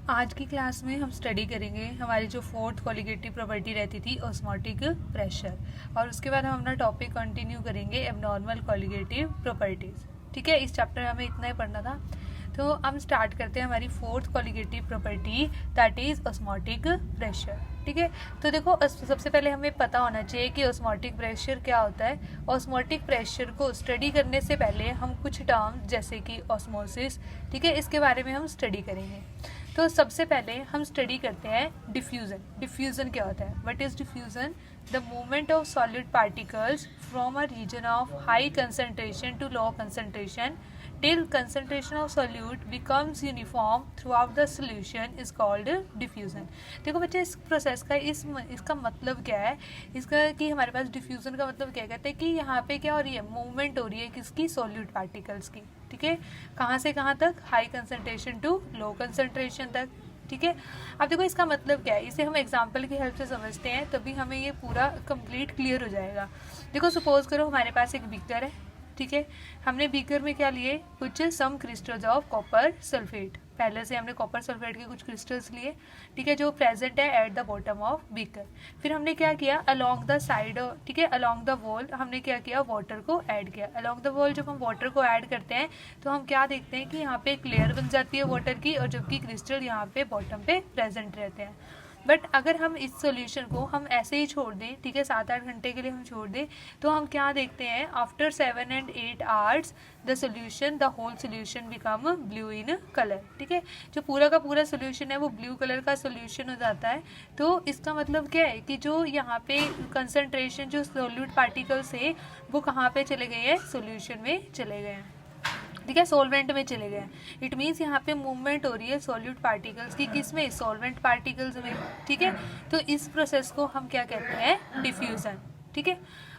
आज की क्लास में हम स्टडी करेंगे हमारी जो फोर्थ कॉलिगेटिव प्रॉपर्टी रहती थी ऑस्मोटिक प्रेशर, और उसके बाद हम अपना टॉपिक कंटिन्यू करेंगे एबनॉर्मल कॉलिगेटिव प्रॉपर्टीज। ठीक है, इस चैप्टर में हमें इतना ही पढ़ना था। तो हम स्टार्ट करते हैं हमारी fourth colligative property, that is osmotic pressure. ठीक है, तो देखो सबसे पहले हमें पता होना चाहिए कि ऑस्मोटिक प्रेशर क्या होता है। ऑस्मोटिक प्रेशर को स्टडी करने से पहले हम कुछ टर्म जैसे कि ऑस्मोसिस, ठीक है, इसके बारे में हम स्टडी करेंगे। तो सबसे पहले हम स्टडी करते हैं डिफ्यूज़न। डिफ्यूज़न क्या होता है? What is diffusion? The movement of solid particles from a region of high concentration to low concentration till concentration of solute becomes uniform throughout the solution is called diffusion। देखो बच्चे, इस process का इसका मतलब क्या है? इसका कि हमारे पास डिफ्यूजन का मतलब क्या कहते हैं कि यहाँ पे क्या हो रही है, मूवमेंट हो रही है किसकी, सॉल्यूट पार्टिकल्स की। ठीक है, कहाँ से कहाँ तक? High concentration to low concentration तक। ठीक है, अब देखो इसका मतलब क्या है, इसे हम एग्जाम्पल की हेल्प से समझते हैं तभी हमें ये पूरा कंप्लीट क्लियर हो जाएगा। देखो सपोज करो हमारे पास एक बीकर है। ठीक है, हमने बीकर में क्या लिए, कुछ सम क्रिस्टल्स ऑफ कॉपर सल्फेट। पहले से हमने कॉपर सल्फेट के कुछ क्रिस्टल्स लिए, ठीक है, जो प्रेजेंट है at the bottom of beaker. फिर हमने क्या किया, अलोंग द साइड, ठीक है, अलोंग द वॉल हमने क्या किया, वाटर को ऐड किया। अलोंग द वॉल जब हम वाटर को ऐड करते हैं तो हम क्या देखते हैं कि यहाँ पे एक लेयर बन जाती है वाटर की, और जबकि क्रिस्टल यहाँ पे बॉटम पे प्रेजेंट रहते हैं। बट अगर हम इस सॉल्यूशन को हम ऐसे ही छोड़ दें, ठीक है, 7-8 घंटे के लिए हम छोड़ दें, तो हम क्या देखते हैं, after 7 and 8 hours the solution, the whole solution become blue in colour. ठीक है, जो पूरा का पूरा सोल्यूशन है वो ब्लू कलर का सोल्यूशन हो जाता है। तो इसका मतलब क्या है कि जो यहाँ पे कंसंट्रेशन जो सोल्यूट पार्टिकल्स है वो कहाँ पे चले गए हैं, सोल्यूशन में चले गए हैं। ठीक है, सॉल्वेंट में चले गए। इट मीन्स यहाँ पे मूवमेंट हो रही है सॉल्यूट पार्टिकल्स की, किस में, सॉल्वेंट पार्टिकल्स में। ठीक है, तो इस प्रोसेस को हम क्या कहते हैं, डिफ्यूजन। ठीक है,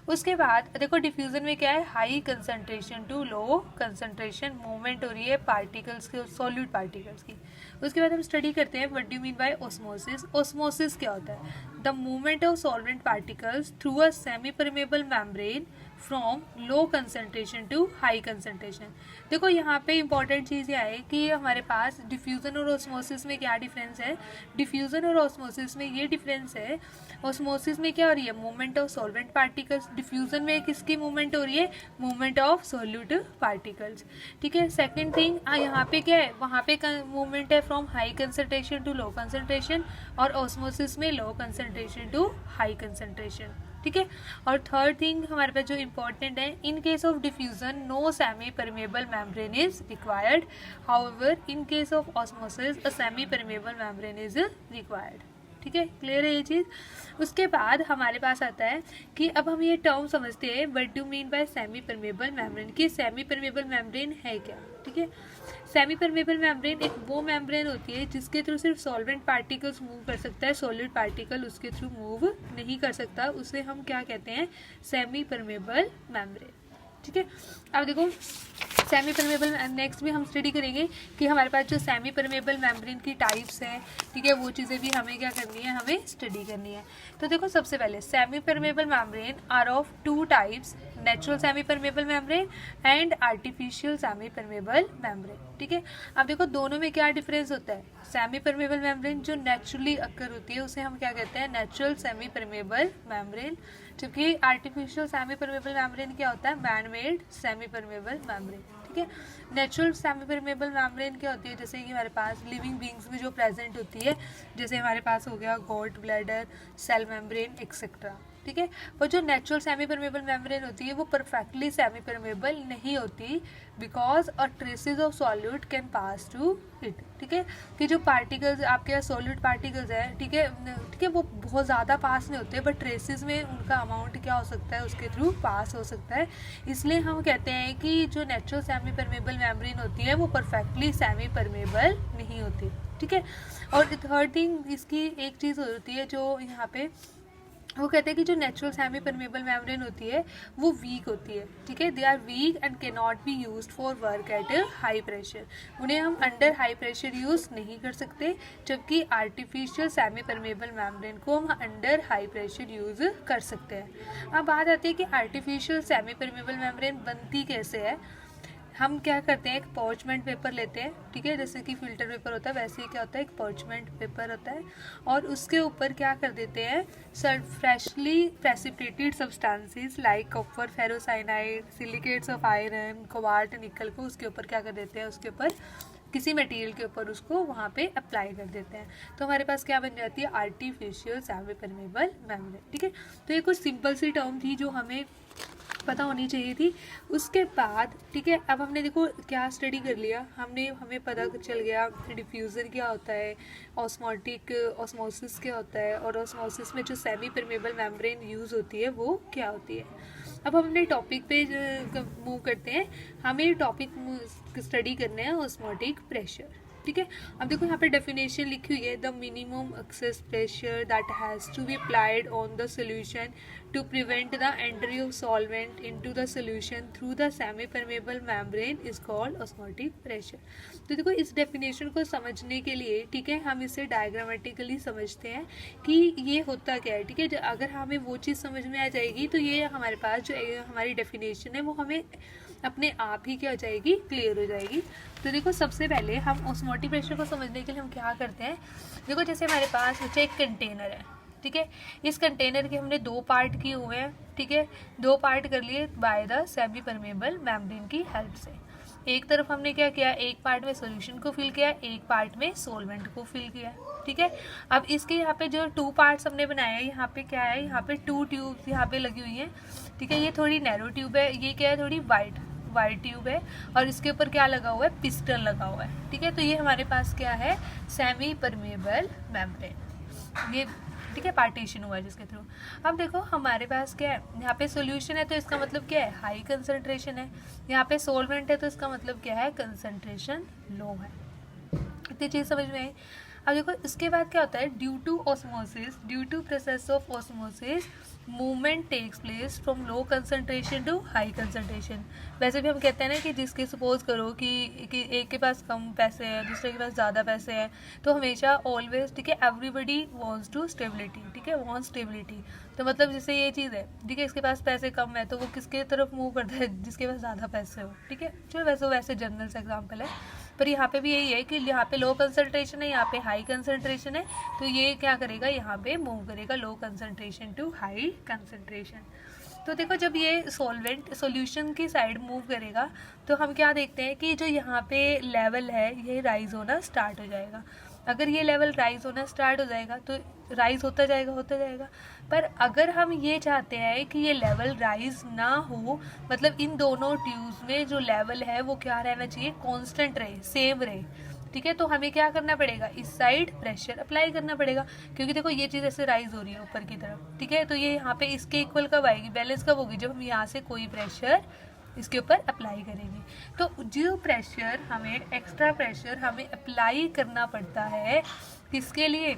उसके बाद देखो डिफ्यूजन में क्या है, high concentration to low concentration movement हो रही है पार्टिकल्स की, सॉल्यूट पार्टिकल्स की। उसके बाद हम स्टडी करते हैं what do mean by osmosis. Osmosis क्या होता है? The movement of solvent particles through a semi permeable membrane from low concentration to high concentration. देखो यहाँ पे इंपॉर्टेंट चीज़ यह है कि हमारे पास डिफ्यूज़न और ऑस्मोसिस में क्या डिफरेंस है। डिफ्यूज़न और ऑस्मोसिस में ये डिफरेंस है, ऑस्मोसिस में क्या हो रही है, movement of solvent particles. Diffusion में किसकी मूवमेंट हो रही है, मूवमेंट ऑफ सॉल्यूट पार्टिकल्स। ठीक है, सेकेंड थिंग यहाँ पे क्या है, वहाँ पे मूवमेंट है from high concentration to low concentration, और ऑस्मोसिस में low concentration to high concentration. ठीक है, और थर्ड थिंग हमारे पास जो इम्पोर्टेंट है, in case of diffusion no semi permeable membrane is required, however in case of osmosis a semi permeable membrane is required. ठीक है, क्लियर है ये चीज़। उसके बाद हमारे पास आता है कि अब हम ये टर्म समझते हैं what do mean bye semi permeable membrane, कि सेमी परमेबल मेम्ब्रेन है क्या। ठीक है, सेमी परमेबल मेम्ब्रेन एक वो मेम्ब्रेन होती है जिसके थ्रू सिर्फ सॉल्वेंट पार्टिकल्स मूव कर सकता है, सॉलिड पार्टिकल उसके थ्रू मूव नहीं कर सकता, उसे हम क्या कहते हैं, सेमी परमेबल मेम्ब्रेन। ठीक है, अब देखो सेमी परमेबल, नेक्स्ट भी हम स्टडी करेंगे कि हमारे पास जो सेमी परमेबल मेम्ब्रेन की टाइप्स हैं, ठीक है, वो चीज़ें भी हमें क्या करनी है, हमें स्टडी करनी है। तो देखो सबसे पहले semi permeable membrane are of 2 types, natural semi permeable membrane and artificial semi permeable membrane. ठीक है, अब देखो दोनों में क्या डिफरेंस होता है। सेमी परमेबल मेम्ब्रेन जो नेचुरली अक्कर होती है उसे हम क्या कहते हैं, नेचुरल सेमी परमेबल मेम्ब्रेन, जबकि आर्टिफिशियल सेमी परमेबल मेम्ब्रेन क्या होता है, man made semi permeable membrane. ठीक है, नेचुरल सेमी परमेबल मेम्ब्रेन क्या होती है, जैसे कि हमारे पास लिविंग बींग्स में जो प्रेजेंट होती है, जैसे हमारे पास हो गया goat bladder, cell membrane etcetera. ठीक है, और जो नेचुरल सेमी परमेबल मेम्ब्रेन होती है वो परफेक्टली सेमी परमेबल नहीं होती, because a traces of solute can pass to it. ठीक है, कि जो पार्टिकल्स आपके यहाँ सॉल्यूट पार्टिकल्स हैं, ठीक है, ठीक है, वो बहुत ज़्यादा पास नहीं होते, बट ट्रेसेस में उनका अमाउंट क्या हो सकता है, उसके थ्रू पास हो सकता है। इसलिए हम कहते हैं कि जो नेचुरल सेमी परमेबल मेम्ब्रेन होती है वो परफेक्टली सेमी परमेबल नहीं होती। ठीक है, और थर्ड थिंग इसकी एक चीज़ होती है जो यहाँ पे वो कहते हैं कि जो नेचुरल सेमी परमेबल मेम्ब्रेन होती है वो वीक होती है। ठीक है, they are weak and can not be used for work at high pressure, उन्हें हम अंडर हाई प्रेशर यूज़ नहीं कर सकते, जबकि आर्टिफिशियल सेमी परमेबल मेम्ब्रेन को हम अंडर हाई प्रेशर यूज़ कर सकते हैं। अब बात आती है कि आर्टिफिशियल सेमी परमेबल मेम्ब्रेन बनती कैसे है। हम क्या करते हैं, एक पर्चमेंट पेपर लेते हैं, ठीक है, जैसे कि फिल्टर पेपर होता है वैसे ही क्या होता है, एक पर्चमेंट पेपर होता है, और उसके ऊपर क्या कर देते हैं, freshly precipitated substances like copper, ferrocyanide, silicates of iron, cobalt, निकल को उसके ऊपर क्या कर देते हैं, उसके ऊपर किसी मटेरियल के ऊपर उसको वहाँ पे अप्लाई कर देते हैं, तो हमारे पास क्या बन जाती है, आर्टिफिशियल सेमी परमेबल मेम्ब्रेन। ठीक है, तो ये कुछ सिंपल सी टर्म थी जो हमें पता होनी चाहिए थी। उसके बाद ठीक है, अब हमने देखो क्या स्टडी कर लिया, हमें पता चल गया डिफ्यूज़न क्या होता है, ऑस्मोसिस क्या होता है, और ऑस्मोसिस में जो सेमी परमेबल मेम्ब्रेन यूज़ होती है वो क्या होती है। अब हम अपने टॉपिक पे मूव करते हैं, हमें टॉपिक स्टडी करना है ऑस्मोटिक प्रेशर। ठीक है, अब देखो यहाँ पे डेफिनेशन लिखी हुई है, the minimum excess pressure that has to be applied on the solution to prevent the entry of solvent into the solution through the semi permeable membrane is called osmotic pressure. तो देखो इस definition को समझने के लिए ठीक है, हम इसे डायग्रामेटिकली समझते हैं कि ये होता क्या है। ठीक है, अगर हमें वो चीज़ समझ में आ जाएगी तो ये हमारे पास जो हमारी डेफिनेशन है वो हमें अपने आप ही क्या हो जाएगी, क्लियर हो जाएगी। तो देखो सबसे पहले हम ऑस्मोटिक प्रेशर को समझने के लिए हम क्या करते हैं, देखो जैसे हमारे पास नीचे एक कंटेनर है, ठीक है, इस कंटेनर के हमने 2 पार्ट किए हुए हैं, ठीक है, 2 पार्ट कर लिए by the semi permeable membrane की हेल्प से। एक तरफ हमने क्या किया, एक पार्ट में सॉल्यूशन को फिल किया, एक पार्ट में सॉल्वेंट को फिल किया। ठीक है, अब इसके यहाँ पे जो 2 पार्ट्स हमने बनाए हैं, यहाँ पे क्या है, यहाँ पे 2 ट्यूब्स यहाँ पे लगी हुई हैं। ठीक है, ये थोड़ी नैरो ट्यूब है, ये क्या है, थोड़ी वाइड ट्यूब है, और इसके ऊपर क्या लगा हुआ है, पिस्टन लगा हुआ है। ठीक है, तो ये हमारे पास क्या है, सेमी परमेबल मेम्ब्रेन, ये ठीक है पार्टीशन हुआ है जिसके थ्रू। अब देखो हमारे पास क्या है, यहाँ पे सॉल्यूशन है तो इसका मतलब क्या है, हाई कंसंट्रेशन है, यहाँ पे सॉल्वेंट है तो इसका मतलब क्या है, कंसंट्रेशन लो है। इतनी चीज़ समझ में आई। अब देखो इसके बाद क्या होता है, due to process of osmosis movement takes place from low concentration to high concentration. वैसे भी हम कहते हैं ना कि जिसके सपोज करो कि एक के पास कम पैसे हैं, दूसरे के पास ज़्यादा पैसे हैं, तो हमेशा ऑलवेज ठीक है, एवरीबडी वांट्स टू स्टेबिलिटी। ठीक है, वांट्स स्टेबिलिटी, तो मतलब जैसे ये चीज़ है, ठीक है, इसके पास पैसे कम है तो वो किसके तरफ मूव करता है, जिसके पास ज़्यादा पैसे हो। ठीक है, चलो वैसे जनरल से एग्जाम्पल है, पर यहाँ पे भी यही है कि यहाँ पे लो कंसंट्रेशन है, यहाँ पे हाई कंसंट्रेशन है, तो ये क्या करेगा, यहाँ पे मूव करेगा low concentration to high concentration. तो देखो जब ये सॉल्यूशन की साइड मूव करेगा तो हम क्या देखते हैं कि जो यहाँ पे लेवल है ये राइज होना स्टार्ट हो जाएगा। अगर ये लेवल राइज होना स्टार्ट हो जाएगा तो राइज होता जाएगा, पर अगर हम ये चाहते हैं कि ये लेवल राइज ना हो, मतलब इन दोनों ट्यूब्स में जो लेवल है वो क्या रहना चाहिए, कांस्टेंट रहे, सेम रहे। ठीक है, तो हमें क्या करना पड़ेगा, इस साइड प्रेशर अप्लाई करना पड़ेगा, क्योंकि देखो ये चीज़ ऐसे राइज हो रही है ऊपर की तरफ। ठीक है, तो ये यहाँ पे इसके इक्वल कब आएगी, बैलेंस कब होगी, जब हम यहाँ से कोई प्रेशर इसके ऊपर अप्लाई करेंगे। तो जो प्रेशर हमें, एक्स्ट्रा प्रेशर हमें अप्लाई करना पड़ता है किसके लिए,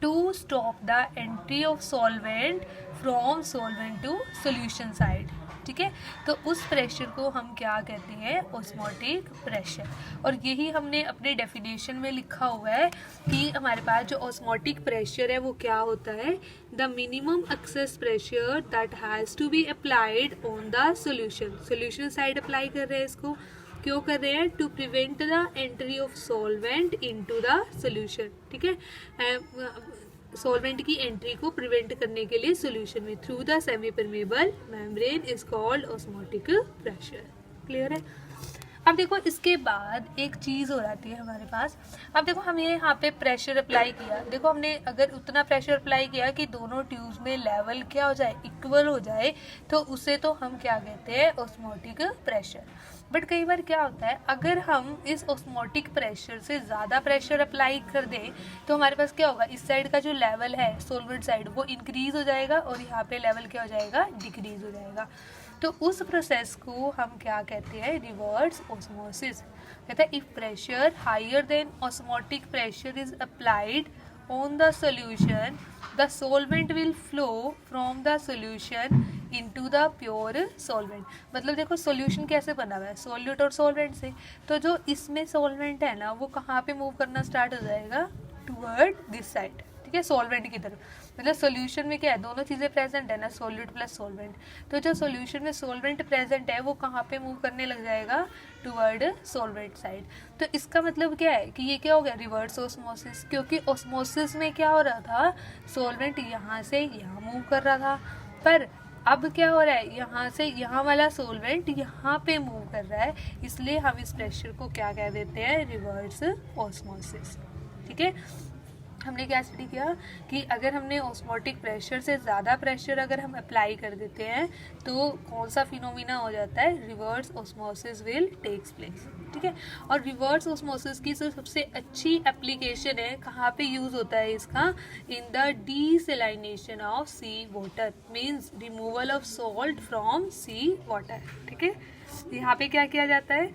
to stop the entry of solvent from solvent to solution side. ठीक है, तो उस प्रेशर को हम क्या कहते हैं, ऑस्मोटिक प्रेशर। और यही हमने अपने डेफिनेशन में लिखा हुआ है कि हमारे पास जो ऑस्मोटिक प्रेशर है वो क्या होता है, the minimum excess pressure that has to be applied on the solution side apply कर रहे हैं इसको, क्यों कर रहे हैं, to prevent the entry of solvent into the solution. ठीक है, सॉल्वेंट की एंट्री को प्रिवेंट करने के लिए सॉल्यूशन में through the semi permeable membrane is called osmotic pressure. Clear है। अब देखो इसके बाद एक चीज़ हो जाती है हमारे पास। अब देखो हमने यहाँ पे प्रेशर अप्लाई किया, देखो हमने अगर उतना प्रेशर अप्लाई किया कि दोनों ट्यूब्स में लेवल क्या हो जाए, इक्वल हो जाए, तो उसे तो हम क्या कहते हैं, ऑस्मोटिक प्रेशर। बट कई बार क्या होता है, अगर हम इस ऑस्मोटिक प्रेशर से ज़्यादा प्रेशर अप्लाई कर दें तो हमारे पास क्या होगा, इस साइड का जो लेवल है सॉल्वेंट साइड वो इंक्रीज हो जाएगा और यहाँ पे लेवल क्या हो जाएगा, डिक्रीज हो जाएगा। तो उस प्रोसेस को हम क्या कहते हैं, रिवर्स ऑस्मोसिस। कहते हैं if pressure higher than osmotic pressure is applied on the solution, the solvent will flow from the solution into the pure solvent. मतलब देखो सॉल्यूशन कैसे बना हुआ है, सॉल्यूट और सॉल्वेंट से, तो जो इसमें सॉल्वेंट है ना वो कहाँ पे मूव करना स्टार्ट हो जाएगा, टुवर्ड दिस साइड। ठीक है, सॉल्वेंट की तरफ। मतलब सॉल्यूशन में क्या है, दोनों चीज़ें प्रेजेंट है ना, सॉलिड प्लस सॉल्वेंट। तो जो सॉल्यूशन में सॉल्वेंट प्रेजेंट है वो कहाँ पे मूव करने लग जाएगा, टुवर्ड सॉल्वेंट साइड। तो इसका मतलब क्या है कि ये क्या हो गया, रिवर्स ऑस्मोसिस, क्योंकि ऑस्मोसिस में क्या हो रहा था, सॉल्वेंट यहाँ से यहाँ मूव कर रहा था, पर अब क्या हो रहा है, यहाँ से यहाँ वाला सॉल्वेंट यहाँ पे मूव कर रहा है, इसलिए हम इस प्रेशर को क्या कह देते हैं, रिवर्स ऑस्मोसिस। ठीक है, हमने क्या स्टडी किया कि अगर हमने ऑस्मोटिक प्रेशर से ज़्यादा प्रेशर अगर हम अप्लाई कर देते हैं तो कौन सा फिनोमिना हो जाता है, reverse osmosis will takes place. ठीक है, और रिवर्स ऑस्मोसिस की सबसे अच्छी एप्लीकेशन है, कहाँ पे यूज़ होता है इसका, in the desalination of sea water, means removal of salt from sea water. ठीक है, यहाँ पे क्या किया जाता है,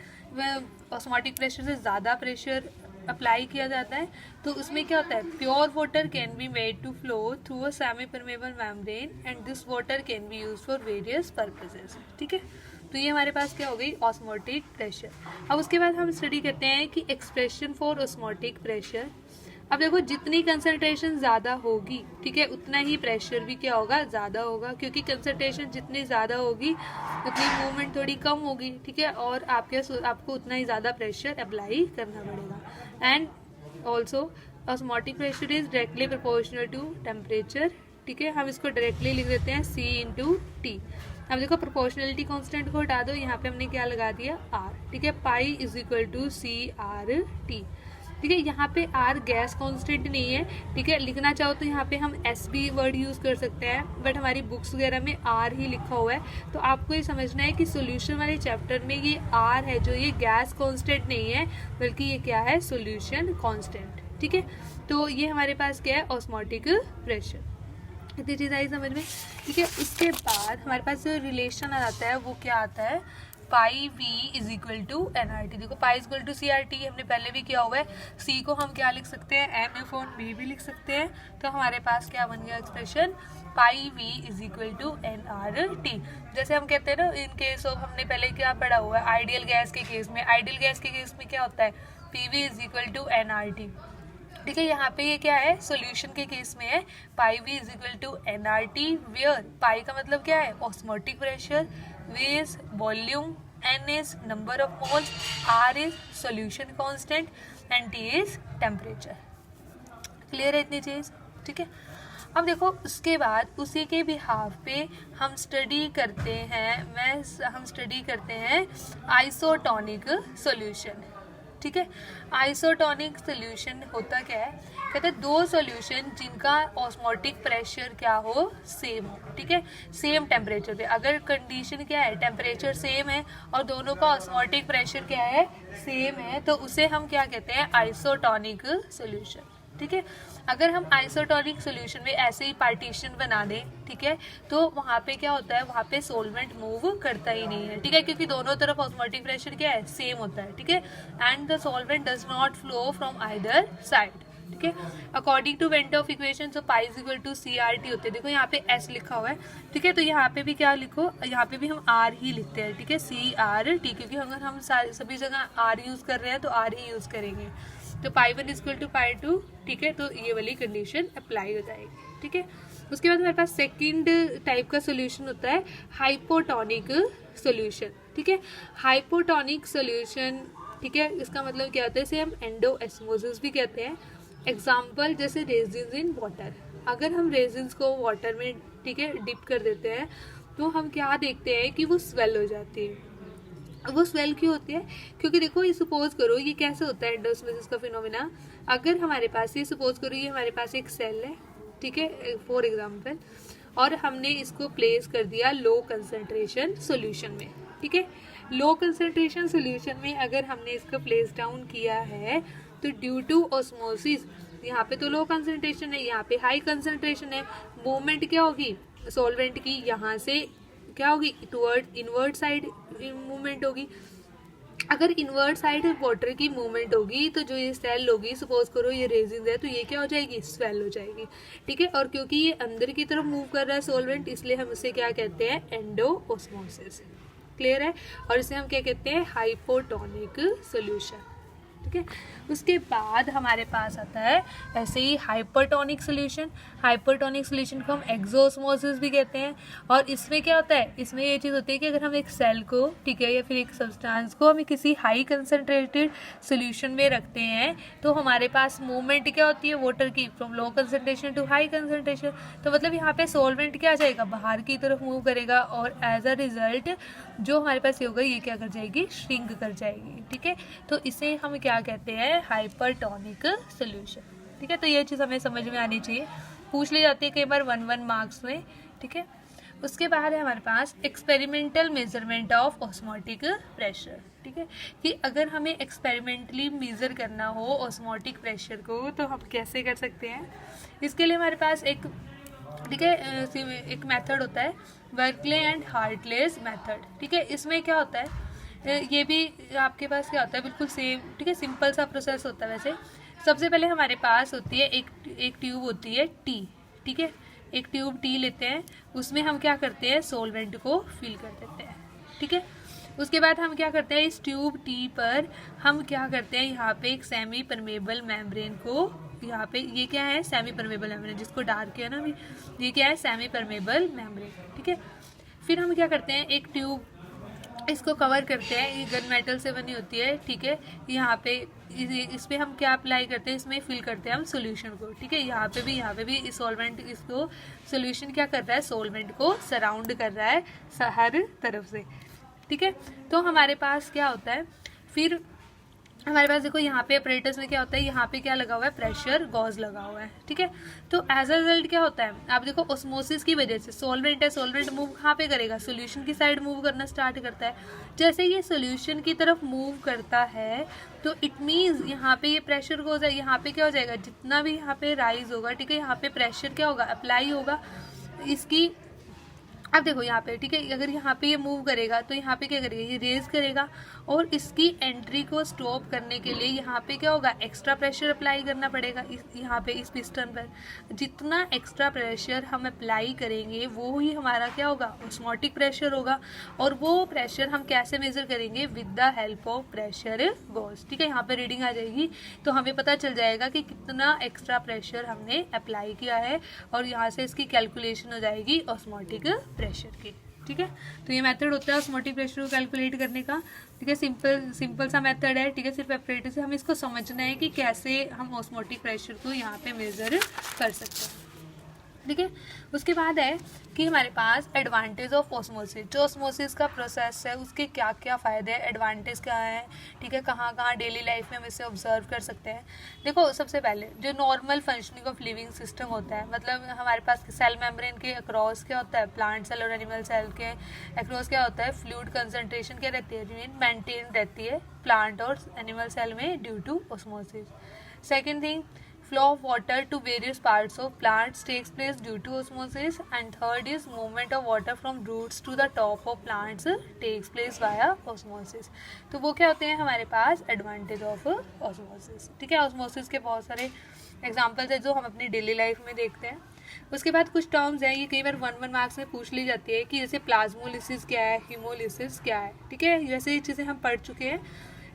ऑस्मोटिक प्रेशर से ज़्यादा प्रेशर अप्लाई किया जाता है तो उसमें क्या होता है, pure water can be made to flow through a semi permeable membrane and this water can be use for various purposes. ठीक है, तो ये हमारे पास क्या हो गई, ऑस्मोटिक प्रेशर। अब उसके बाद हम स्टडी करते हैं कि एक्सप्रेशन फॉर ऑस्मोटिक प्रेशर। अब देखो जितनी कंसंट्रेशन ज़्यादा होगी, ठीक है, उतना ही प्रेशर भी क्या होगा, ज़्यादा होगा, क्योंकि कंसंट्रेशन जितनी ज़्यादा होगी उतनी मूवमेंट थोड़ी कम होगी। ठीक है, और आपको उतना ही ज़्यादा प्रेशर अप्लाई करना पड़ेगा। And also osmotic pressure is directly proportional to temperature. ठीक है, हम इसको डायरेक्टली लिख देते हैं C/T। अब देखो प्रोपोर्शनलिटी कांस्टेंट को हटा दो, यहाँ पे हमने क्या लगा दिया, R। ठीक है, pi is equal to CRT। ठीक है, यहाँ पे R गैस कांस्टेंट नहीं है। ठीक है, लिखना चाहो तो यहाँ पे हम S भी वर्ड यूज़ कर सकते हैं, बट हमारी बुक्स वगैरह में R ही लिखा हुआ है। तो आपको ये समझना है कि सॉल्यूशन वाले चैप्टर में ये R है जो ये गैस कांस्टेंट नहीं है, बल्कि ये क्या है, सॉल्यूशन कांस्टेंट। ठीक है, तो ये हमारे पास क्या है, ऑस्मोटिक प्रेशर। इतनी चीज़ आई समझ में। ठीक है, उसके बाद हमारे पास जो रिलेशन आता है वो क्या आता है, pi V is equal to NRT। देखो pi is equal to CRT हमने पहले भी किया हुआ है, C को हम क्या लिख सकते हैं, M/V भी लिख सकते हैं। तो हमारे पास क्या बन गया expression, pi V is equal to NRT। जैसे हम कहते हैं ना, इन केस ऑफ, हमने पहले क्या पढ़ा हुआ है, आइडियल गैस के केस में, आइडियल गैस के केस में क्या होता है, PV is equal to NRT। ठीक है, यहाँ पे ये क्या है, सॉल्यूशन के केस में है, pi V is equal to NRT, where pi का मतलब क्या है, osmotic pressure, V is volume, N is number of moles, R is solution constant and T is temperature। Clear है इतनी चीज़। ठीक है, अब देखो उसके बाद उसी के बिहाफ पे हम स्टडी करते हैं, हम स्टडी करते हैं आइसोटोनिक सॉल्यूशन। ठीक है, आइसोटोनिक सॉल्यूशन होता क्या है, कहते हैं दो सॉल्यूशन जिनका ऑस्मोटिक प्रेशर क्या हो, सेम हो। ठीक है, सेम टेम्परेचर पे, अगर कंडीशन क्या है, टेम्परेचर सेम है और दोनों का ऑस्मोटिक प्रेशर क्या है, सेम है, तो उसे हम क्या कहते हैं, आइसोटोनिक सॉल्यूशन। ठीक है, अगर हम आइसोटोनिक सॉल्यूशन में ऐसे ही पार्टीशन बना दें, ठीक है, तो वहाँ पे क्या होता है, वहाँ पे सॉल्वेंट मूव करता ही नहीं है। ठीक है, क्योंकि दोनों तरफ ऑस्मोटिक प्रेशर क्या है, सेम होता है। ठीक है, and the solvent does not flow from either side. ठीक है, according to van't Hoff equation so pi is equal to CRT होते हैं। देखो यहाँ पे S लिखा हुआ है। ठीक है, तो यहाँ पे भी क्या लिखो, यहाँ पे भी हम R ही लिखते हैं। ठीक है, CRT, क्योंकि अगर हम सभी जगह R यूज कर रहे हैं तो R ही यूज करेंगे। तो पाई 1 इज इक्वल टू पाई 2। ठीक है, तो ये वाली कंडीशन अप्लाई हो जाएगी। ठीक है, उसके बाद हमारे पास सेकंड टाइप का सोल्यूशन होता है हाइपोटोनिक सोल्यूशन। ठीक है, हाइपोटोनिक सोल्यूशन, ठीक है, इसका मतलब क्या होता है, इसे हम एंडोऑस्मोसिस भी कहते हैं। एग्जाम्पल जैसे रेजिन्स इन वाटर, अगर हम रेजिन्स को वाटर में, ठीक है, डिप कर देते हैं तो हम क्या देखते हैं कि वो स्वेल हो जाती है। वो स्वेल क्यों होती है, क्योंकि देखो ये सपोज करो, ये कैसे होता है एंडोऑस्मोसिस का फिनोमिना, अगर हमारे पास ये सपोज करो, ये हमारे पास एक सेल है, ठीक है, फॉर एग्जांपल, और हमने इसको प्लेस कर दिया लो कंसंट्रेशन सॉल्यूशन में। ठीक है, लो कंसंट्रेशन सॉल्यूशन में अगर हमने इसको प्लेस डाउन किया है तो ड्यू टू ऑस्मोसिस, यहाँ पे तो लो कंसंट्रेशन है, यहाँ पे हाई कंसंट्रेशन है, मूवमेंट क्या होगी सॉल्वेंट की, यहाँ से क्या होगी, टुवर्ड इनवर्ट साइड मूवमेंट होगी। अगर इनवर्ट साइड वाटर की मूवमेंट होगी तो जो ये सेल होगी, सपोज करो ये रेजिन है, तो ये क्या हो जाएगी, स्वेल हो जाएगी। ठीक है, और क्योंकि ये अंदर की तरफ मूव कर रहा है सॉल्वेंट, इसलिए हम इसे क्या कहते हैं, एंडोऑस्मोसिस। क्लियर है, और इसे हम क्या कहते हैं, हाइपोटोनिक सोल्यूशन। ठीक है। उसके बाद हमारे पास आता है ऐसे ही हाइपरटोनिक सोल्यूशन। हाइपरटोनिक सोल्यूशन को हम एक्सोस्मोसिस भी कहते हैं। और इसमें क्या होता है, इसमें ये चीज़ होती है कि अगर हम एक सेल को, ठीक है, या फिर एक सब्सटेंस को हम किसी हाई कंसनट्रेटेड सोल्यूशन में रखते हैं तो हमारे पास मूवमेंट क्या होती है वाटर की, from low concentration to high concentration. तो मतलब यहाँ पे सोलवेंट क्या आ जाएगा, बाहर की तरफ मूव करेगा और एज अ रिजल्ट जो हमारे पास ये होगा ये क्या कर जाएगी, श्रिंक कर जाएगी। ठीक है, तो इसे हम क्या कहते हैं, हाइपरटोनिक सोल्यूशन। ठीक है, तो ये चीज़ हमें समझ में आनी चाहिए, पूछ ली जाती है कई बार 1 मार्क्स में। ठीक है, उसके बाद है हमारे पास experimental measurement of osmotic pressure. ठीक है, कि अगर हमें एक्सपेरिमेंटली मेज़र करना हो ऑस्मोटिक प्रेशर को तो हम कैसे कर सकते हैं। इसके लिए हमारे पास एक, ठीक है, एक मेथड होता है बर्कले एंड हार्टलेस मेथड। ठीक है, इसमें क्या होता है, ये भी आपके पास क्या होता है, बिल्कुल सेम, ठीक है, सिंपल सा प्रोसेस होता है। वैसे सबसे पहले हमारे पास होती है एक ट्यूब होती है टी। ठीक है, एक ट्यूब टी लेते हैं, उसमें हम क्या करते हैं, सोलवेंट को फिल कर देते हैं। ठीक है, उसके बाद हम क्या करते हैं, इस ट्यूब टी पर हम क्या करते हैं, यहाँ पे एक सेमी परमेबल मेम्ब्रेन को, यहाँ पे ये क्या है, सेमी परमेबल मेम्ब्रेन, जिसको डार्क किया ना अभी, ये क्या है, सेमी परमेबल मेम्ब्रेन। ठीक है, फिर हम क्या करते हैं, एक ट्यूब इसको कवर करते हैं, ये गन मेटल से बनी होती है। ठीक है, यहाँ पे इस पे हम क्या अप्लाई करते हैं, इसमें फिल करते हैं हम सोल्यूशन को। ठीक है, यहाँ पे भी इस सॉल्वेंट, इसको सोल्यूशन क्या कर रहा है, सोलवेंट को सराउंड कर रहा है हर तरफ से। ठीक है, तो हमारे पास क्या होता है, फिर हमारे पास देखो यहाँ पे अपरेटस में क्या होता है, यहाँ पे क्या लगा हुआ है, प्रेशर गॉज लगा हुआ है। ठीक है, तो एज अ रिजल्ट क्या होता है, आप देखो ऑस्मोसिस की वजह से सोलवेंट है, सोलवेंट मूव कहाँ पे करेगा, सोल्यूशन की साइड मूव करना स्टार्ट करता है। जैसे ये सोल्यूशन की तरफ मूव करता है तो इट मीन्स यहाँ पे ये प्रेशर गॉज है, यहाँ पे क्या हो जाएगा, जितना भी यहाँ पे राइज होगा, ठीक है, यहाँ पे प्रेशर क्या होगा, अप्लाई होगा इसकी। अब देखो यहाँ पे, ठीक है, अगर यहाँ पे ये मूव करेगा तो यहाँ पे क्या करेगा, ये रेज करेगा और इसकी एंट्री को स्टॉप करने के लिए यहाँ पे क्या होगा, एक्स्ट्रा प्रेशर अप्लाई करना पड़ेगा यहाँ पे इस पिस्टन पर। जितना एक्स्ट्रा प्रेशर हम अप्लाई करेंगे वो ही हमारा क्या होगा, ऑस्मोटिक प्रेशर होगा। और वो प्रेशर हम कैसे मेजर करेंगे, with the help of pressure gauge. ठीक है, यहाँ पे रीडिंग आ जाएगी तो हमें पता चल जाएगा कि कितना एक्स्ट्रा प्रेशर हमने अप्लाई किया है और यहाँ से इसकी कैलकुलेशन हो जाएगी ऑस्मोटिक प्रेशर की। ठीक है, तो ये मेथड होता है ऑस्मोटिक प्रेशर को कैलकुलेट करने का। ठीक है, सिंपल सा मेथड है। ठीक है, सिर्फ अपरेटस से हमें इसको समझना है कि कैसे हम ऑस्मोटिक प्रेशर को यहाँ पे मेजर कर सकते हैं। ठीक है, उसके बाद है कि हमारे पास एडवांटेज ऑफ ऑस्मोसिस, जो ऑस्मोसिस का प्रोसेस है उसके क्या क्या फ़ायदे हैं, एडवांटेज क्या है। ठीक है, कहाँ कहाँ डेली लाइफ में हम इसे ऑब्जर्व कर सकते हैं। देखो सबसे पहले जो normal functioning of living system होता है, मतलब हमारे पास सेल मेम्ब्रेन के अक्रॉस क्या होता है, प्लांट सेल और एनिमल सेल के अक्रॉस क्या होता है, फ्लूइड कंसनट्रेशन क्या रहती है, मेंटेन रहती है प्लांट और एनिमल सेल में due to osmosis. Second thing, flow of water to various parts of plants takes place due to osmosis, and third is movement of water from roots to the top of plants takes place via osmosis। तो वो क्या होते हैं हमारे पास advantage of osmosis. ठीक है, osmosis के बहुत सारे एग्जांपल्स है जो हम अपनी डेली लाइफ में देखते हैं। उसके बाद कुछ टर्म्स हैं, ये कई बार 1 मार्क्स में पूछ ली जाती है कि जैसे प्लाज्मोलिसिस क्या है, हीमोलिसिस क्या है। ठीक है, जैसे ये चीज़ें हम पढ़ चुके हैं।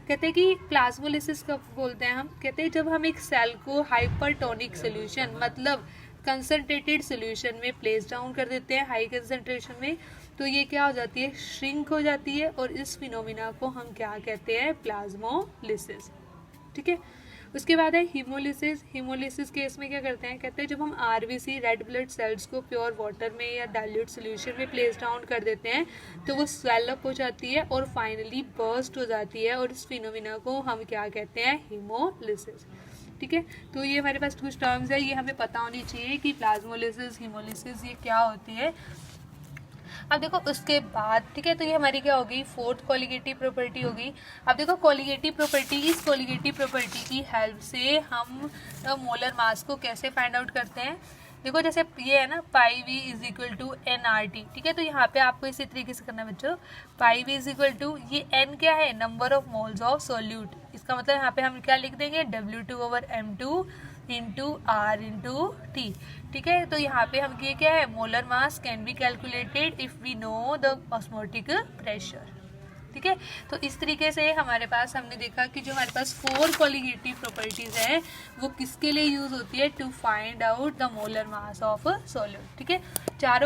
कहते हैं कि प्लाज्मोलिसिस कब बोलते हैं हम, कहते हैं जब हम एक सेल को हाइपरटोनिक सोल्यूशन, मतलब कंसनट्रेटेड सोल्यूशन में प्लेस डाउन कर देते हैं हाई कंसनट्रेशन में, तो ये क्या हो जाती है, श्रिंक हो जाती है और इस फिनोमिना को हम क्या कहते हैं, प्लाज्मोलिसिस। ठीक है, उसके बाद है हीमोलिसिस। हीमोलिसिस केस में क्या करते हैं, कहते हैं जब हम आरबीसी रेड ब्लड सेल्स को प्योर वाटर में या डाइल्यूट सोल्यूशन में प्लेस डाउन कर देते हैं तो वो स्वेल अप हो जाती है और फाइनली बर्स्ट हो जाती है और इस फिनोमिना को हम क्या कहते हैं, हीमोलिसिस। ठीक है, तो ये हमारे पास कुछ टर्म्स है, ये हमें पता होनी चाहिए कि प्लाज्मोलिसिस, हीमोलिसिस ये क्या होती है। अब देखो उसके बाद, ठीक है, तो ये हमारी क्या होगी, फोर्थ कोलिगेटिव प्रॉपर्टी होगी। अब देखो कोलिगेटिव प्रॉपर्टी, इस कोलिगेटिव प्रॉपर्टी की हेल्प से हम मोलर मास को कैसे फाइंड आउट करते हैं। देखो जैसे ये है ना, pi V is equal to n R T. ठीक है, तो यहाँ पे आपको इसी तरीके से करना है बच्चों, पाई वी इज इक्वल टू, ये एन क्या है, number of moles of solute. इसका मतलब यहाँ पे हम क्या लिख देंगे, W2/M2 into are into T. ठीक है, तो यहाँ पे हम ये क्या है, molar mass can be calculated if we know the osmotic pressure. ठीक है। तो इस तरीके से हमारे पास हमने देखा कि जो हमारे पास 4 कोलिगेटिव प्रॉपर्टीज हैं वो किसके लिए यूज होती है, to find out the molar mass of solid. ठीक है, चारों